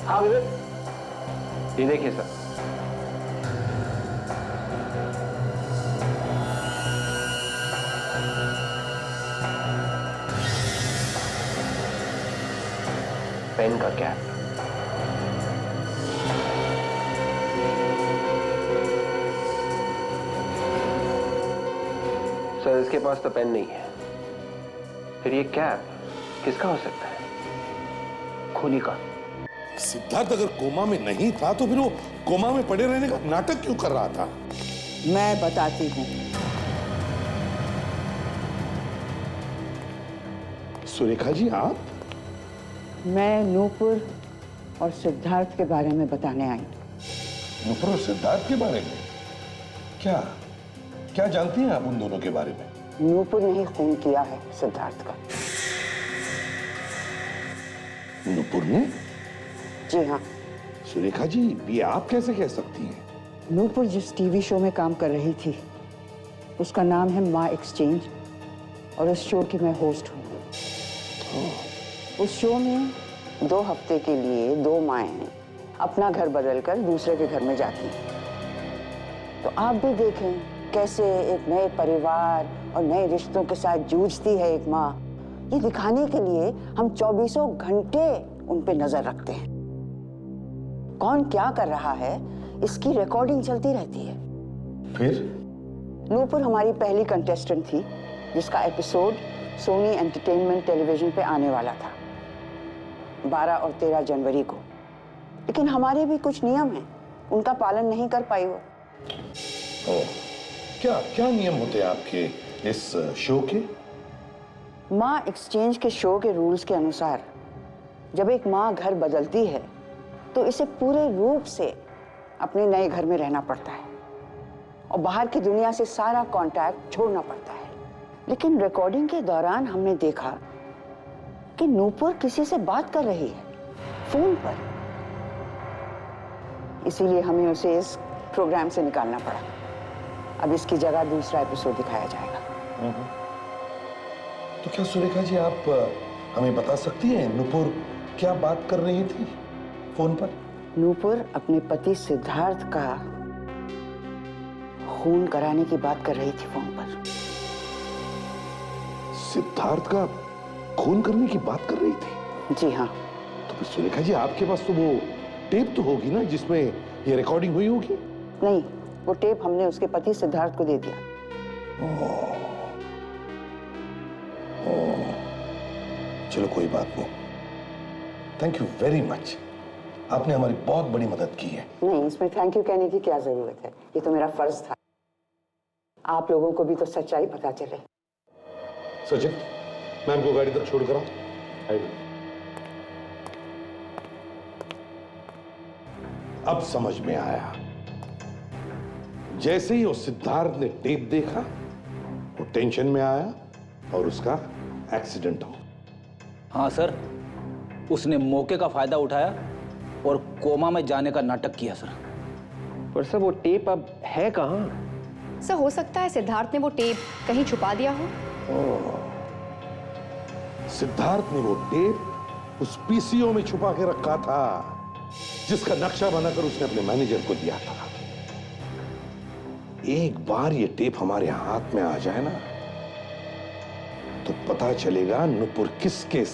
[SPEAKER 8] हाँ विवेक, ये देखिए सर। पेन का कैप। सर इसके पास तो पेन नहीं है, फिर ये कैप किसका हो सकता है? खूनी का।
[SPEAKER 19] सिद्धार्थ अगर कोमा में नहीं था तो फिर वो कोमा में पड़े रहने का नाटक क्यों कर रहा था?
[SPEAKER 1] मैं बताती हूँ।
[SPEAKER 19] सुरेखा जी आप?
[SPEAKER 1] मैं नूपुर और सिद्धार्थ के बारे में बताने आई।
[SPEAKER 19] नूपुर और सिद्धार्थ के बारे में? क्या क्या जानती हैं आप उन दोनों के बारे में?
[SPEAKER 1] नूपुर ने ही खून किया है सिद्धार्थ का।
[SPEAKER 19] नूपुर ने?
[SPEAKER 1] जी हाँ।
[SPEAKER 19] सुरेखा जी ये आप कैसे कह सकती हैं?
[SPEAKER 1] नूपुर जिस टीवी शो में काम कर रही थी उसका नाम है माँ एक्सचेंज, और उस शो की मैं होस्ट हूँ। उस शो में 2 हफ्ते के लिए 2 माएँ अपना घर बदलकर दूसरे के घर में जाती हैं। तो आप भी देखें कैसे एक नए परिवार और नए रिश्तों के साथ जूझती है एक माँ। ये दिखाने के लिए हम 24 घंटे उन पे नजर रखते हैं। कौन क्या कर रहा है इसकी रिकॉर्डिंग चलती रहती है।
[SPEAKER 19] फिर?
[SPEAKER 1] नूपुर हमारी पहली कंटेस्टेंट थी जिसका एपिसोड सोनी एंटरटेनमेंट टेलीविजन पे आने वाला था 12 और 13 जनवरी को। लेकिन हमारे भी कुछ नियम हैं, उनका पालन नहीं कर पाई वो।
[SPEAKER 19] क्या क्या नियम होते हैं आपके इस शो के?
[SPEAKER 1] माँ एक्सचेंज के शो के रूल्स के अनुसार जब एक माँ घर बदलती है तो इसे पूरे रूप से अपने नए घर में रहना पड़ता है और बाहर की दुनिया से सारा कांटेक्ट छोड़ना पड़ता है। लेकिन रिकॉर्डिंग के दौरान हमने देखा कि नूपुर किसी से बात कर रही है फोन पर। इसीलिए हमें उसे इस प्रोग्राम से निकालना पड़ा। अब इसकी जगह दूसरा एपिसोड दिखाया जाएगा।
[SPEAKER 19] तो क्या सुरेखा जी आप हमें बता सकती हैं नूपुर क्या बात कर रही थी फोन पर?
[SPEAKER 1] नूपुर अपने पति सिद्धार्थ का खून कराने की बात कर रही थी फोन पर।
[SPEAKER 19] सिद्धार्थ का खून करने की बात कर रही थी?
[SPEAKER 1] जी हाँ।
[SPEAKER 19] तो फिर सुरेखा जी आपके पास तो वो टेप तो होगी ना जिसमें ये रिकॉर्डिंग हुई होगी?
[SPEAKER 1] नहीं, वो टेप हमने उसके पति सिद्धार्थ को दे दिया।
[SPEAKER 19] चलो कोई बात नहीं। थैंक यू वेरी मच, आपने हमारी बहुत बड़ी मदद की है।
[SPEAKER 1] नहीं, इसमें थैंक यू कहने की क्या जरूरत है, ये तो मेरा फर्ज था। आप लोगों को भी तो सच्चाई पता चले।
[SPEAKER 19] सचिन, मैम को गाड़ी तक छोड़ कर आओ। अब समझ में आया। जैसे ही वो सिद्धार्थ ने टेप देखा वो टेंशन में आया और उसका एक्सीडेंट हो।
[SPEAKER 10] हाँ सर, उसने मौके का फायदा उठाया और कोमा में जाने का नाटक किया सर।
[SPEAKER 8] पर सर वो टेप अब है कहाँ?
[SPEAKER 12] सर हो सकता है सिद्धार्थ ने वो टेप कहीं छुपा दिया हो।
[SPEAKER 19] सिद्धार्थ ने वो टेप उस पीसीओ में छुपा के रखा था जिसका नक्शा बनाकर उसने अपने मैनेजर को दिया था। एक बार ये टेप हमारे हाथ में आ जाए ना तो पता चलेगा नूपुर किसके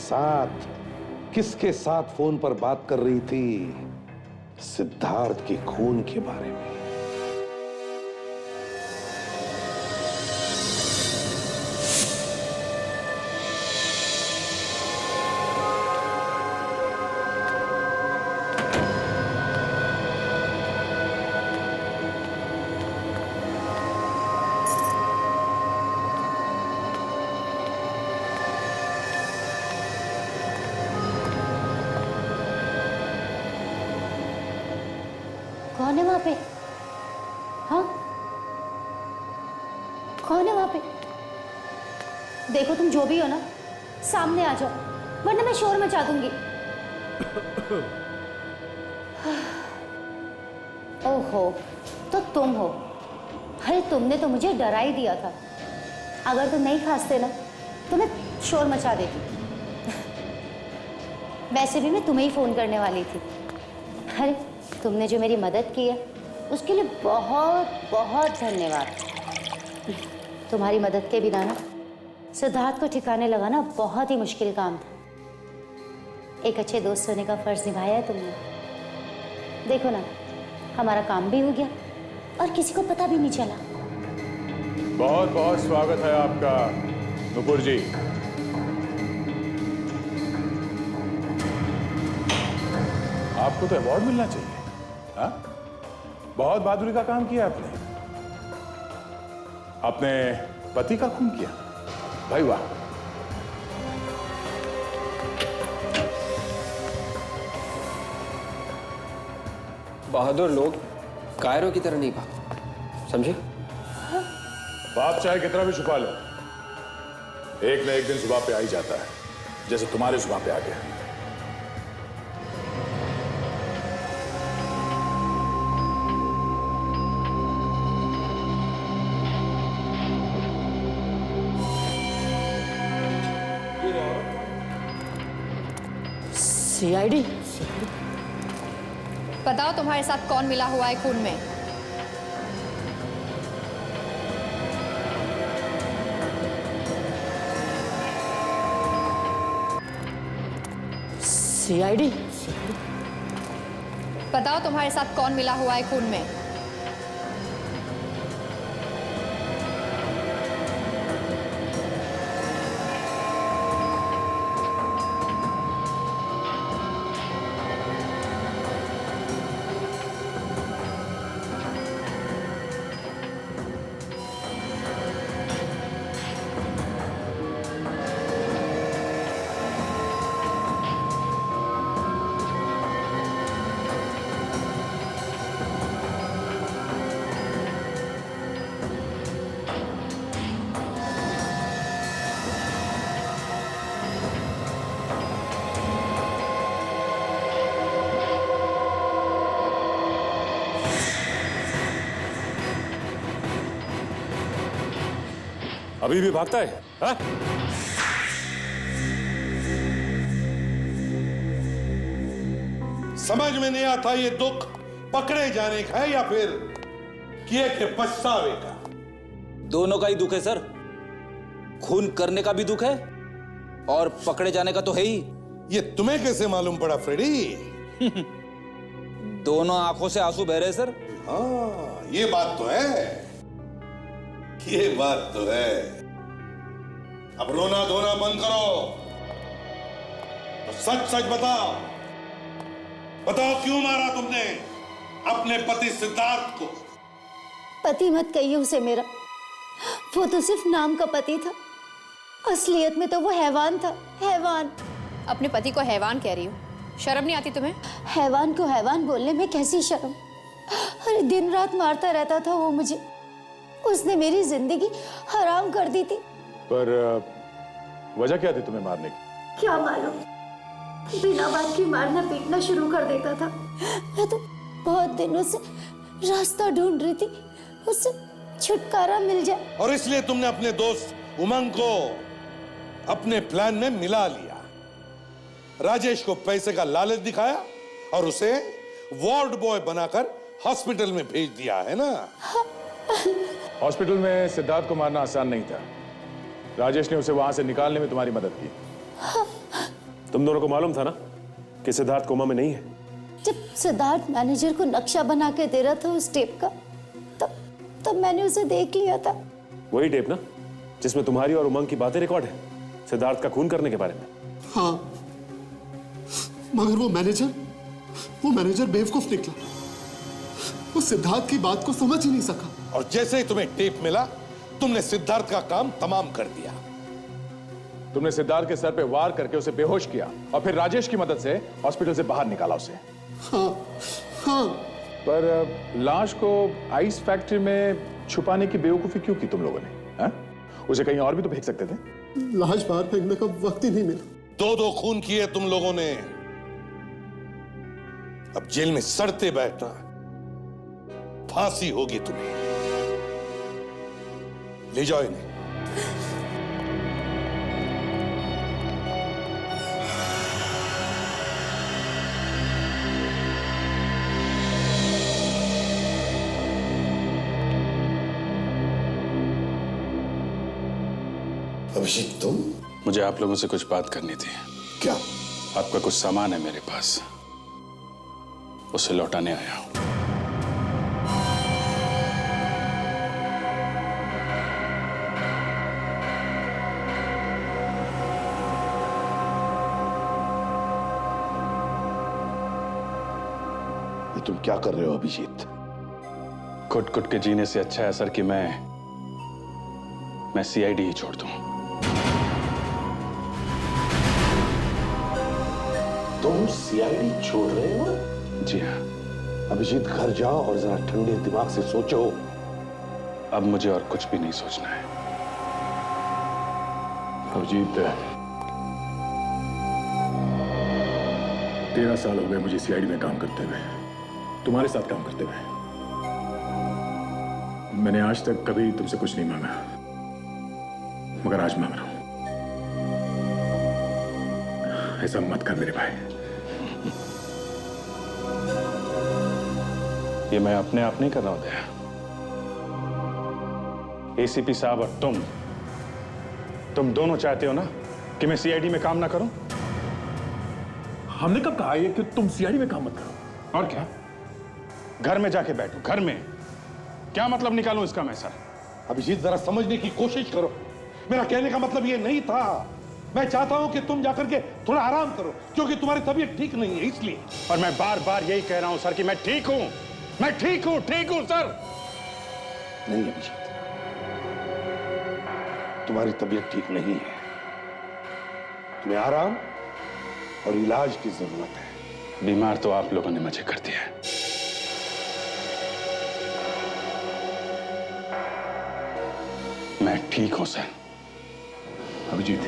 [SPEAKER 19] साथ फोन पर बात कर रही थी सिद्धार्थ के खून के बारे में।
[SPEAKER 13] कौन है वहां पे? हाँ, कौन है वहां पे? देखो तुम जो भी हो ना, सामने आ जाओ वरना मैं शोर मचा दूंगी। ओहो, तो तुम हो। अरे तुमने तो मुझे डरा ही दिया था। अगर तुम नहीं खांसते ना तो मैं शोर मचा देती। वैसे भी मैं तुम्हें ही फोन करने वाली थी। अरे तुमने जो मेरी मदद की है उसके लिए बहुत बहुत धन्यवाद। तुम्हारी मदद के बिना ना सिद्धार्थ को ठिकाने लगाना बहुत ही मुश्किल काम था। एक अच्छे दोस्त होने का फर्ज निभाया है तुमने। देखो ना, हमारा काम भी हो गया और किसी को पता भी नहीं चला।
[SPEAKER 7] बहुत बहुत स्वागत है आपका नुपुर जी। आपको तो अवार्ड मिलना चाहिए। हाँ? बहुत बहादुरी का काम किया आपने। अपने पति का खून किया, भाई वाह।
[SPEAKER 18] बहादुर लोग कायरों की तरह नहीं भागते, समझे?
[SPEAKER 7] बाप चाहे कितना भी छुपा लो, एक न एक दिन जुबान पे आ ही जाता है, जैसे तुम्हारे जुबान पे आ गया।
[SPEAKER 1] सीआईडी?
[SPEAKER 12] बताओ तुम्हारे साथ कौन मिला हुआ है खून में?
[SPEAKER 1] सीआईडी?
[SPEAKER 12] बताओ तुम्हारे साथ कौन मिला हुआ है खून में?
[SPEAKER 7] अभी भी भागता है, हा?
[SPEAKER 6] समझ में नहीं आता ये दुख पकड़े जाने का है या फिर किए के पछतावे का?
[SPEAKER 10] दोनों का ही दुख है सर। खून करने का भी दुख है और पकड़े जाने का तो है ही।
[SPEAKER 6] ये तुम्हें कैसे मालूम पड़ा फ्रेडी?
[SPEAKER 10] दोनों आंखों से आंसू बह रहे सर।
[SPEAKER 6] हाँ, ये बात तो है, ये बात तो है। अब रोना धोना बंद करो, तो सच सच बताओ, बताओ क्यों मारा तुमने अपने पति सिद्धार्थ को?
[SPEAKER 13] पति मत कहिए उसे मेरा, वो तो सिर्फ नाम का पति था, असलियत में तो वो हैवान था, हैवान।
[SPEAKER 12] अपने पति को हैवान कह रही हो? शर्म नहीं आती तुम्हें?
[SPEAKER 13] हैवान को हैवान बोलने में कैसी शर्म? अरे दिन रात मारता रहता था वो मुझे, उसने मेरी जिंदगी हराम कर दी थी।
[SPEAKER 7] पर वजह क्या थी तुम्हें मारने की?
[SPEAKER 13] क्या मालूम, बिना बात की मारना पीटना शुरू कर देता था। मैं तो बहुत दिनों से रास्ता ढूंढ रही थी, उससे छुटकारा मिल जाए।
[SPEAKER 6] और इसलिए तुमने अपने दोस्त उमंग को अपने प्लान में मिला लिया, राजेश को पैसे का लालच दिखाया और उसे वार्ड बॉय बनाकर हॉस्पिटल में भेज दिया, है ना?
[SPEAKER 7] हॉस्पिटल में सिद्धार्थ को मारना आसान नहीं था। राजेश ने उसे वहां से निकालने में तुम्हारी मदद की।
[SPEAKER 8] तुम दोनों को मालूम था ना कि सिद्धार्थ कोमा में नहीं है?
[SPEAKER 13] जब सिद्धार्थ मैनेजर को नक्शा बना के दे रहा था उस टेप का, तब मैंने उसे देख लिया था।
[SPEAKER 8] वही टेप ना जिसमें तुम्हारी और उमंग की बातें रिकॉर्ड है, सिद्धार्थ का खून करने के बारे में।
[SPEAKER 2] हाँ, मगर वो मैनेजर बेवकूफ निकला। वो सिद्धार्थ की बात को समझ ही नहीं सका।
[SPEAKER 6] और जैसे ही तुम्हें टेप मिला, तुमने सिद्धार्थ का काम तमाम कर दिया।
[SPEAKER 7] तुमने सिद्धार्थ के सर पे वार करके उसे बेहोश किया और फिर राजेश की मदद से हॉस्पिटल से बाहर निकाला उसे।
[SPEAKER 2] हाँ।
[SPEAKER 7] पर लाश को आइस फैक्ट्री में छुपाने की बेवकूफी क्यों की तुम लोगों ने? हा? उसे कहीं और भी तो फेंक सकते थे।
[SPEAKER 2] लाश बाहर फेंकने का वक्त ही नहीं मिला।
[SPEAKER 6] दो खून किए तुम लोगों ने, अब जेल में सड़ते बैठना, फांसी होगी तुम्हें। ले जाओ इन्हें।
[SPEAKER 19] अभिजीत तुम?
[SPEAKER 7] मुझे आप लोगों से कुछ बात करनी थी।
[SPEAKER 19] क्या?
[SPEAKER 7] आपका कुछ सामान है मेरे पास, उसे लौटाने आया हूं।
[SPEAKER 19] ये तुम क्या कर रहे हो अभिजीत?
[SPEAKER 7] कुट कुट के जीने से अच्छा है सर कि मैं सीआईडी ही छोड़ दूं।
[SPEAKER 19] तुम सीआईडी छोड़ रहे हो?
[SPEAKER 7] जी हाँ।
[SPEAKER 19] अभिजीत घर जाओ और जरा ठंडे दिमाग से सोचो।
[SPEAKER 7] अब मुझे और कुछ भी नहीं सोचना है।
[SPEAKER 3] अभिजीत, 13 साल हो गए मुझे सीआईडी में काम करते हुए, तुम्हारे साथ काम करते हुए। मैंने आज तक कभी तुमसे कुछ नहीं मांगा, मगर आज मांग रहा हूं। ऐसा मत कर मेरे भाई।
[SPEAKER 7] ये मैं अपने आप नहीं कर रहा हूं दया। एसीपी साहब और तुम दोनों चाहते हो ना कि मैं सीआईडी में काम ना करूं?
[SPEAKER 3] हमने कब कहा है कि तुम सीआईडी में काम मत करो?
[SPEAKER 7] और क्या, घर में जाके बैठो। घर में क्या मतलब निकालूं इसका मैं सर?
[SPEAKER 19] अभिजीत जरा समझने की कोशिश करो। मेरा कहने का मतलब ये नहीं था। मैं चाहता हूं कि तुम जाकर के थोड़ा आराम करो, क्योंकि तुम्हारी तबीयत ठीक नहीं है इसलिए।
[SPEAKER 7] और मैं बार बार यही कह रहा हूं सर कि मैं ठीक हूं, मैं ठीक हूं सर।
[SPEAKER 19] नहीं अभिजीत, तुम्हारी तबीयत ठीक नहीं है। तुम्हें आराम और इलाज की जरूरत है।
[SPEAKER 7] बीमार तो आप लोगों ने मुझे कर दिया है। मैं ठीक हूं सर।
[SPEAKER 3] अभिजीत,